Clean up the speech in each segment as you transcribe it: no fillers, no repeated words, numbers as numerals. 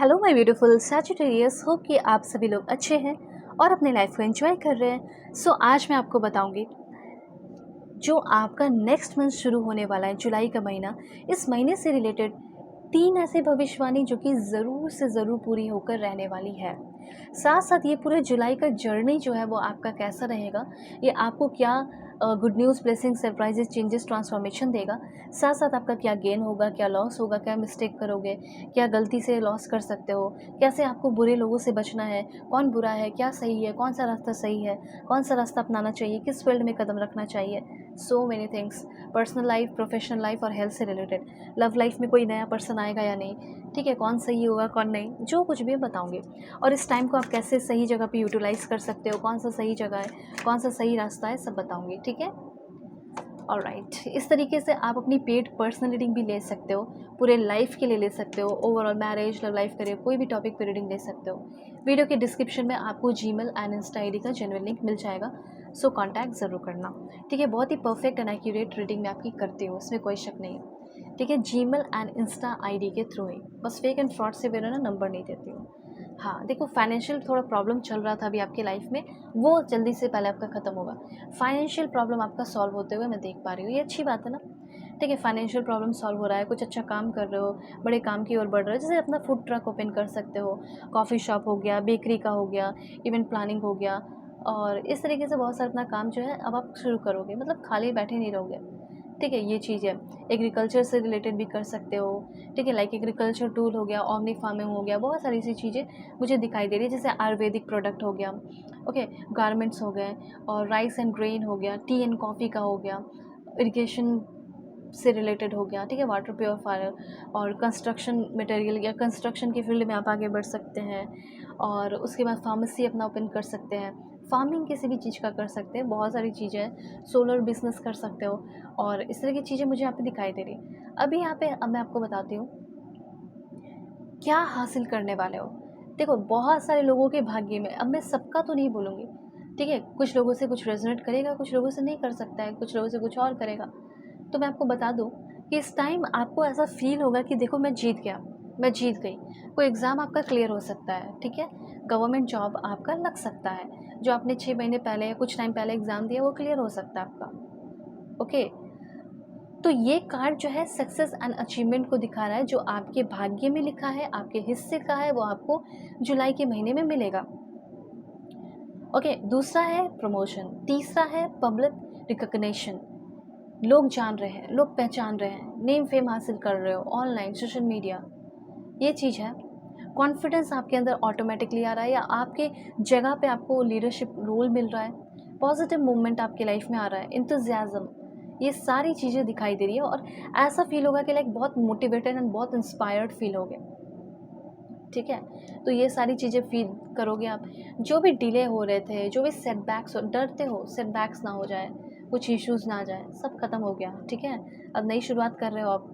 Hello my beautiful Sagittarius, hope कि आप सभी लोग अच्छे हैं और अपने लाइफ को एंजॉय कर रहे हैं। आज मैं आपको बताऊंगी जो आपका नेक्स्ट मंथ शुरू होने वाला है, जुलाई का महीना। इस महीने से रिलेटेड 3 ऐसी भविष्यवाणी जो कि ज़रूर से ज़रूर पूरी होकर रहने वाली है। साथ साथ ये पूरे जुलाई का जर्नी जो है वो आपका कैसा रहेगा, ये आपको क्या good news, blessing, surprises, changes, transformation देगा। साथ साथ आपका क्या गेन होगा, क्या लॉस होगा, क्या मिस्टेक करोगे, क्या गलती से लॉस कर सकते हो, कैसे आपको बुरे लोगों से बचना है, कौन बुरा है, क्या सही है, कौन सा रास्ता सही है, कौन सा रास्ता अपनाना चाहिए, किस फील्ड में कदम रखना चाहिए। So many things, personal life, professional life और हेल्थ से रिलेटेड। लव लाइफ में कोई नया पर्सन आएगा या नहीं, ठीक है, कौन सही होगा कौन नहीं, जो कुछ भी बताऊंगी। और इस टाइम को आप कैसे सही जगह पे यूटिलाइज़ कर सकते हो, कौन सा सही जगह है, कौन सा सही रास्ता है, सब बताऊंगी, ठीक है। ऑलराइट, इस तरीके से आप अपनी पेड पर्सनल रीडिंग भी ले सकते हो, पूरे लाइफ के लिए ले सकते हो, overall marriage, love life, career, कोई भी टॉपिक पे रीडिंग ले सकते हो। वीडियो के डिस्क्रिप्शन में आपको जीमेल एंड इंस्टा आईडी का जेन्युइन लिंक मिल जाएगा, सो कांटेक्ट ज़रूर करना, ठीक है। बहुत ही परफेक्ट एंड एक्यूरेट रीडिंग मैं आपकी करती हूँ, इसमें कोई शक नहीं है, ठीक है। जीमेल एंड इंस्टा आईडी के थ्रू ही, बस फेक एंड फ्रॉड से मेरा ना नंबर नहीं देती हूँ। हाँ देखो, फाइनेंशियल थोड़ा प्रॉब्लम चल रहा था अभी आपकी लाइफ में, वो जल्दी से पहले आपका ख़त्म होगा। फाइनेंशियल प्रॉब्लम आपका सॉल्व होते हुए मैं देख पा रही हूँ, ये अच्छी बात है ना, ठीक है। फाइनेंशियल प्रॉब्लम सॉल्व हो रहा है, कुछ अच्छा काम कर रहे हो, बड़े काम की ओर बढ़ रहे हो, जैसे अपना फूड ट्रक ओपन कर सकते हो, कॉफ़ी शॉप हो गया, बेकरी का हो गया, इवेंट प्लानिंग हो गया, और इस तरीके से बहुत सारा अपना काम जो है अब आप शुरू करोगे, मतलब खाली बैठे नहीं रहोगे, ठीक है। ये चीज़ है। एग्रीकल्चर से रिलेटेड भी कर सकते हो, ठीक है, लाइक एग्रीकल्चर टूल हो गया, ऑर्गेनिक फार्मिंग हो गया, बहुत सारी ऐसी चीज़ें मुझे दिखाई दे रही है, जैसे आयुर्वेदिक प्रोडक्ट हो गया, ओके, गारमेंट्स हो गए, और राइस एंड ग्रेन हो गया, टी एंड कॉफ़ी का हो गया, इरिगेशन से रिलेटेड हो गया, ठीक है, वाटर प्योरीफायर, और कंस्ट्रक्शन मटेरियल या कंस्ट्रक्शन की फील्ड में आप आगे बढ़ सकते हैं। और उसके बाद फार्मेसी अपना ओपन कर सकते हैं, फार्मिंग किसी भी चीज़ का कर सकते हैं, बहुत सारी चीज़ें हैं, सोलर बिजनेस कर सकते हो, और इस तरह की चीज़ें मुझे यहाँ पे दिखाई दे रही। अभी यहाँ पे अब मैं आपको बताती हूँ क्या हासिल करने वाले हो। देखो, बहुत सारे लोगों के भाग्य में, अब मैं सबका तो नहीं बोलूँगी, ठीक है, कुछ लोगों से कुछ रेजोनेट करेगा, कुछ लोगों से नहीं कर सकता है, कुछ लोगों से कुछ और करेगा। तो मैं आपको बता दूँ कि इस टाइम आपको ऐसा फील होगा कि देखो मैं जीत गया, मैं जीत गई। कोई एग्ज़ाम आपका क्लियर हो सकता है, ठीक है, गवर्नमेंट जॉब आपका लग सकता है, जो आपने 6 महीने पहले या कुछ टाइम पहले एग्ज़ाम दिया वो क्लियर हो सकता है आपका, ओके। तो ये कार्ड जो है सक्सेस एंड अचीवमेंट को दिखा रहा है, जो आपके भाग्य में लिखा है, आपके हिस्से का है, वो आपको जुलाई के महीने में मिलेगा, ओके। दूसरा है प्रमोशन, तीसरा है पब्लिक रिकग्निशन, लोग जान रहे हैं, लोग पहचान रहे हैं, नेम फेम हासिल कर रहे हो ऑनलाइन, सोशल मीडिया, ये चीज़ है। कॉन्फिडेंस आपके अंदर ऑटोमेटिकली आ रहा है, या आपके जगह पे आपको लीडरशिप रोल मिल रहा है, पॉजिटिव मूवमेंट आपकी लाइफ में आ रहा है, इंतज़ियाज़म, ये सारी चीज़ें दिखाई दे रही है। और ऐसा फील होगा कि लाइक बहुत मोटिवेटेड एंड बहुत इंस्पायर्ड फील होगे, ठीक है। तो ये सारी चीज़ें फील करोगे आप। जो भी डिले हो रहे थे, जो भी सेटबैक्स, डरते हो सेटबैक्स ना हो जाए, कुछ इश्यूज़ ना आ जाए, सब खत्म हो गया, ठीक है। अब नई शुरुआत कर रहे हो आप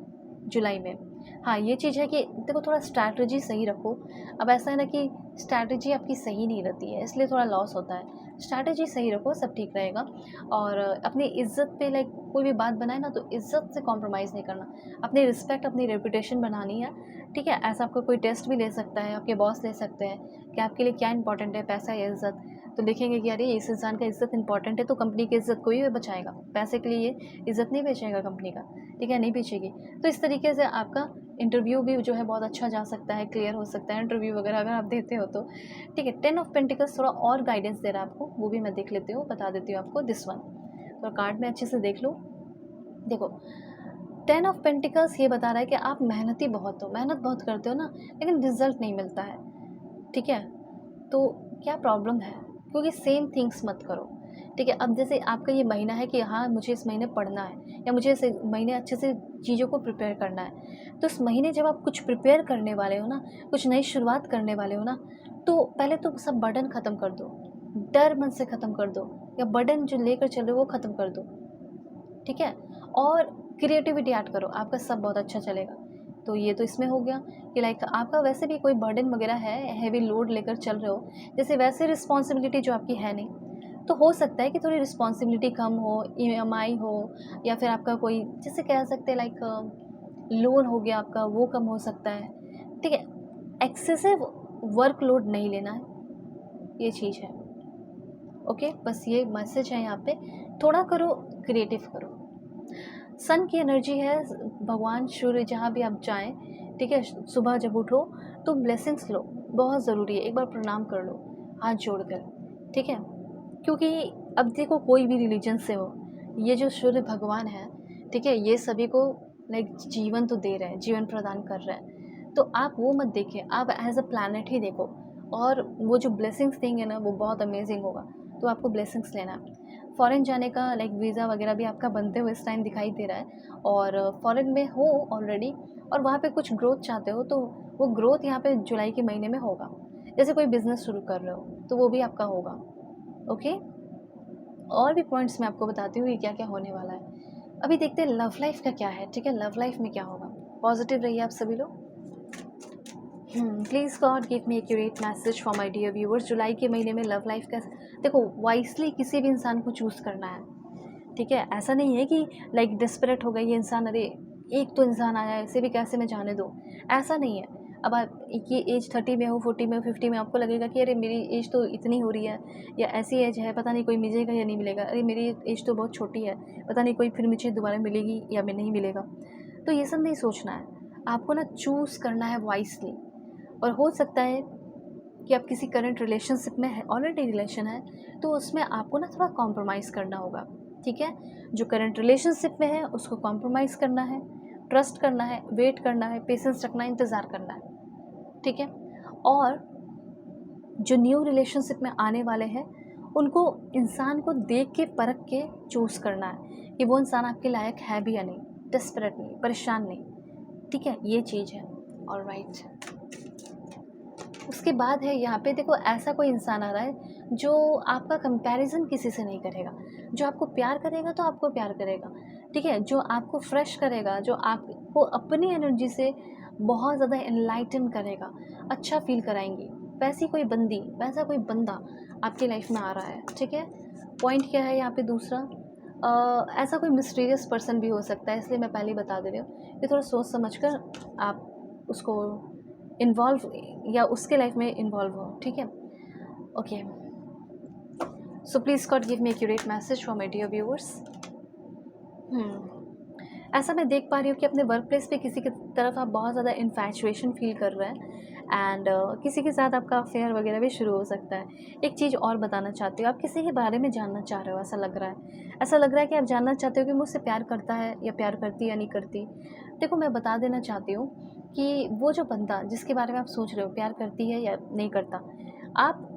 जुलाई में। हाँ, ये चीज़ है कि देखो, थोड़ा स्ट्रैटेजी सही रखो। अब ऐसा है ना कि स्ट्रैटेजी आपकी सही नहीं रहती है, इसलिए थोड़ा लॉस होता है। स्ट्रैटेजी सही रखो, सब ठीक रहेगा। और अपनी इज़्ज़त पे लाइक कोई भी बात बनाए ना, तो इज़्ज़त से कॉम्प्रोमाइज़ नहीं करना। अपनी रिस्पेक्ट, अपनी रेपुटेशन बनानी है, ठीक है। ऐसा आपको कोई टेस्ट भी ले सकता है, आपके बॉस ले सकते हैं कि आपके लिए क्या इंपॉर्टेंट है, पैसा या इज़्ज़त। तो देखेंगे कि अरे इस इंसान का इज़्ज़त इंपॉर्टेंट है, तो कंपनी की इज़्ज़त कोई भी बचाएगा, पैसे के लिए ये इज़्ज़त नहीं बेचेगा कंपनी का, ठीक है, नहीं बेचेगी। तो इस तरीके से आपका इंटरव्यू भी जो है बहुत अच्छा जा सकता है, क्लियर हो सकता है इंटरव्यू वगैरह अगर आप देते हो तो, ठीक है। 10 ऑफ पेंटिकल्स थोड़ा और गाइडेंस दे रहा है आपको, वो भी मैं देख लेती हूँ, बता देती हूँ आपको, दिस वन। तो कार्ड में अच्छे से देख लो। देखो, 10 ऑफ पेंटिकल्स ये बता रहा है कि आप मेहनती बहुत हो, मेहनत बहुत करते हो ना, लेकिन रिजल्ट नहीं मिलता है, ठीक है। तो क्या प्रॉब्लम है, क्योंकि सेम थिंग्स मत करो, ठीक है। अब जैसे आपका ये महीना है कि हाँ मुझे इस महीने पढ़ना है, या मुझे इस महीने अच्छे से चीज़ों को प्रिपेयर करना है, तो इस महीने जब आप कुछ प्रिपेयर करने वाले हो ना, कुछ नई शुरुआत करने वाले हो ना, तो पहले तो सब बर्डन ख़त्म कर दो, डर मन से ख़त्म कर दो, या बर्डन जो लेकर चल रहे हो वो ख़त्म कर दो, ठीक है। और क्रिएटिविटी ऐड करो, आपका सब बहुत अच्छा चलेगा। तो ये तो इसमें हो गया कि लाइक आपका वैसे भी कोई बर्डन वगैरह है, हैवी लोड लेकर चल रहे हो, जैसे वैसे रिस्पॉन्सिबिलिटी जो आपकी है नहीं, तो हो सकता है कि थोड़ी रिस्पॉन्सिबिलिटी कम हो, ईएमआई हो, या फिर आपका कोई जैसे कह सकते हैं लाइक लोन हो गया आपका, वो कम हो सकता है, ठीक है। एक्सेसिव वर्कलोड नहीं लेना है, ये चीज़ है। ओके, बस ये मैसेज है यहाँ पे। थोड़ा करो, क्रिएटिव करो। सन की एनर्जी है, भगवान सूर्य जहाँ भी आप जाएं, ठीक है, सुबह जब उठो तो ब्लेसिंग्स लो, बहुत ज़रूरी है। एक बार प्रणाम कर लो हाथ जोड़कर, ठीक है, क्योंकि अब देखो कोई भी रिलीजन से हो, ये जो सूर्य भगवान है, ठीक है, ये सभी को लाइक जीवन तो दे रहे हैं, जीवन प्रदान कर रहे हैं। तो आप वो मत देखिए, आप एज अ प्लैनेट ही देखो, और वो जो ब्लेसिंग्स देंगे ना वो बहुत अमेजिंग होगा। तो आपको ब्लेसिंग्स लेना है। फ़ॉरेन जाने का लाइक वीज़ा वगैरह भी आपका बनते हुए इस टाइम दिखाई दे रहा है, और फ़ॉरेन में हो ऑलरेडी और वहाँ पे कुछ ग्रोथ चाहते हो, तो वो ग्रोथ यहाँ पे जुलाई के महीने में होगा। जैसे कोई बिज़नेस शुरू कर रहे हो तो वो भी आपका होगा। ओके, और भी पॉइंट्स मैं आपको बताती हूँ कि क्या क्या होने वाला है। अभी देखते हैं लव लाइफ का क्या है, ठीक है, लव लाइफ में क्या होगा। पॉजिटिव रहिए आप सभी लोग। Please God give me accurate message for my dear viewers. जुलाई के महीने में लव लाइफ का देखो, वाइसली किसी भी इंसान को चूज़ करना है, ठीक है। ऐसा नहीं है कि लाइक डेस्परेट हो गई ये इंसान, अरे एक तो इंसान आया है इसे भी कैसे मैं जाने दूँ, ऐसा नहीं है। अब आप ये एज 30 में हो, 40 में हो, 50 में, आपको लगेगा कि अरे मेरी एज तो इतनी हो रही है, या ऐसी एज है, पता नहीं कोई मिलेगा या नहीं मिलेगा, अरे मेरी एज तो बहुत छोटी है, पता नहीं कोई फिर मुझे दोबारा मिलेगी या मैं नहीं मिलेगा। तो ये सब नहीं सोचना है, आपको ना चूज़ करना है वाइसली। और हो सकता है कि आप किसी करंट रिलेशनशिप में है, ऑलरेडी रिलेशन है, तो उसमें आपको ना थोड़ा कॉम्प्रोमाइज़ करना होगा, ठीक है। जो करंट रिलेशनशिप में है उसको कॉम्प्रोमाइज़ करना है, ट्रस्ट करना है, वेट करना है, पेशेंस रखना है, इंतज़ार करना है, ठीक है। और जो न्यू रिलेशनशिप में आने वाले हैं उनको इंसान को देख के परख के चूज़ करना है कि वो इंसान आपके लायक है भी या नहीं, डेस्परेट नहीं, परेशान नहीं, ठीक है, ये चीज़ है। ऑलराइट, उसके बाद है यहाँ पे देखो, ऐसा कोई इंसान आ रहा है जो आपका कंपैरिजन किसी से नहीं करेगा, जो आपको प्यार करेगा तो आपको प्यार करेगा, ठीक है, जो आपको फ्रेश करेगा, जो आपको अपनी एनर्जी से बहुत ज़्यादा एनलाइटन करेगा, अच्छा फील कराएंगी, वैसी कोई बंदी, वैसा कोई बंदा आपकी लाइफ में आ रहा है, ठीक है। पॉइंट क्या है यहाँ पे दूसरा, ऐसा कोई मिस्टीरियस पर्सन भी हो सकता है, इसलिए मैं पहले ही बता दे रही हूँ कि थोड़ा सोच समझ कर आप उसको इन्वॉल्व या उसके लाइफ में इन्वॉल्व हो, ठीक है। Okay, so please God give me accurate message for my dear viewers. ऐसा मैं देख पा रही हूँ कि अपने वर्क प्लेस पे किसी की तरफ आप बहुत ज़्यादा इन्फैचुएशन फील कर रहे हैं, एंड किसी के साथ आपका अफेयर वगैरह भी शुरू हो सकता है। एक चीज़ और बताना चाहती हूँ, आप किसी के बारे में जानना चाह रहे हो, ऐसा लग रहा है, ऐसा लग रहा है कि आप जानना चाहते हो कि मुझसे प्यार करता है या प्यार करती या नहीं करती। देखो, मैं बता देना चाहती हूँ कि वो जो बंदा जिसके बारे में आप सोच रहे हो प्यार करती है या नहीं करता, आप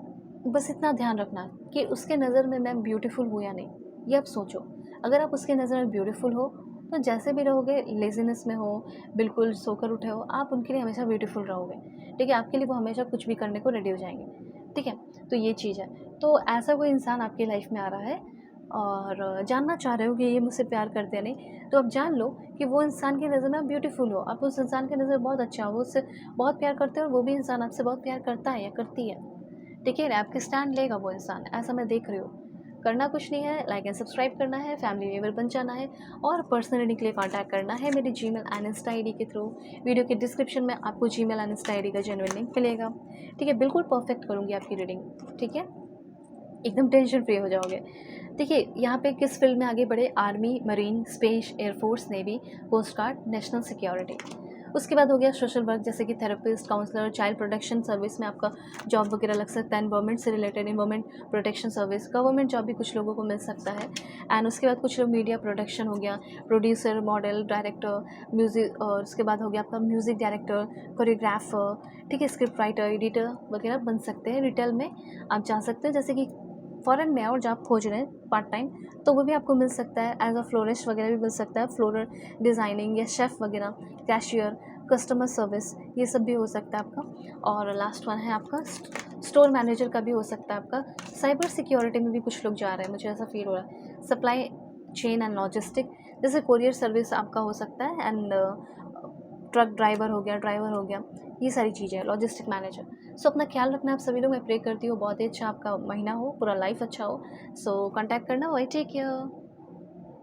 बस इतना ध्यान रखना कि उसके नज़र में मैं ब्यूटीफुल हूँ या नहीं, ये आप सोचो। अगर आप उसके नज़र में ब्यूटीफुल हो तो जैसे भी रहोगे, लेज़ीनेस में हो, बिल्कुल सोकर उठे हो, आप उनके लिए हमेशा ब्यूटीफुल रहोगे, ठीक है। आपके लिए वो हमेशा कुछ भी करने को रेडी हो जाएंगे, ठीक है। तो ये चीज़ है। तो ऐसा कोई इंसान आपकी लाइफ में आ रहा है और जानना चाह रहे हो कि ये मुझसे प्यार करते हैं नहीं, तो आप जान लो कि वो इंसान की नज़र में आप ब्यूटीफुल हो, आप उस इंसान की नज़र में बहुत अच्छा हो, वो उससे बहुत प्यार करते हो और वो भी इंसान आपसे बहुत प्यार करता है या करती है, ठीक है। आपके स्टैंड लेगा वो इंसान, ऐसा मैं देख रही हूँ। करना कुछ नहीं है, लाइक एंड सब्सक्राइब करना है, फैमिली मेंबर बन जाना है, और पर्सनली के लिए कॉन्टैक्ट करना है मेरी जीमेल एंड इंस्टा आईडी के थ्रू। वीडियो के डिस्क्रिप्शन में आपको जीमेल एंड इंस्टा आईडी का जेन्युइन लिंक मिलेगा, ठीक है। बिल्कुल परफेक्ट करूँगी आपकी रीडिंग, ठीक है, एकदम टेंशन फ्री हो जाओगे। देखिए, यहाँ पे किस फील्ड में आगे बढ़े, army, marine, space, air force, navy, coast guard, national security. उसके बाद हो गया सोशल वर्क, जैसे कि therapist, counsellor, child protection service में आपका जॉब वगैरह लग सकता है, एनवायरमेंट से related environment protection service, government job भी कुछ लोगों को मिल सकता है। एंड उसके बाद कुछ लोग मीडिया प्रोडक्शन हो गया, प्रोड्यूसर, मॉडल, डायरेक्टर, म्यूज़िक, और उसके बाद हो गया आपका म्यूज़िक डायरेक्टर, कोरियोग्राफर, ठीक है, स्क्रिप्ट राइटर, एडिटर वगैरह बन सकते हैं। रिटेल में आप जा सकते हैं, जैसे कि फ़ॉरेन में और जॉब खोज रहे हैं पार्ट टाइम, तो वो भी आपको मिल सकता है। एज अ फ्लोरिस्ट वगैरह भी मिल सकता है, फ्लोरल डिज़ाइनिंग या शेफ़ वगैरह, कैशियर, कस्टमर सर्विस, ये सब भी हो सकता है आपका। और लास्ट वन है आपका स्टोर मैनेजर का भी हो सकता है आपका। साइबर सिक्योरिटी में भी कुछ लोग जा रहे हैं, मुझे ऐसा फील हो रहा है। सप्लाई चेन एंड लॉजिस्टिक, जैसे कोरियर सर्विस आपका हो सकता है, एंड ट्रक ड्राइवर हो गया, ये सारी चीज़ें हैं, लॉजिस्टिक मैनेजर। सो अपना ख्याल रखना आप सभी लोग, मैं प्रे करती हूँ बहुत ही अच्छा आपका महीना हो, पूरा लाइफ अच्छा हो। सो कांटेक्ट करना, वाई टेक केयर।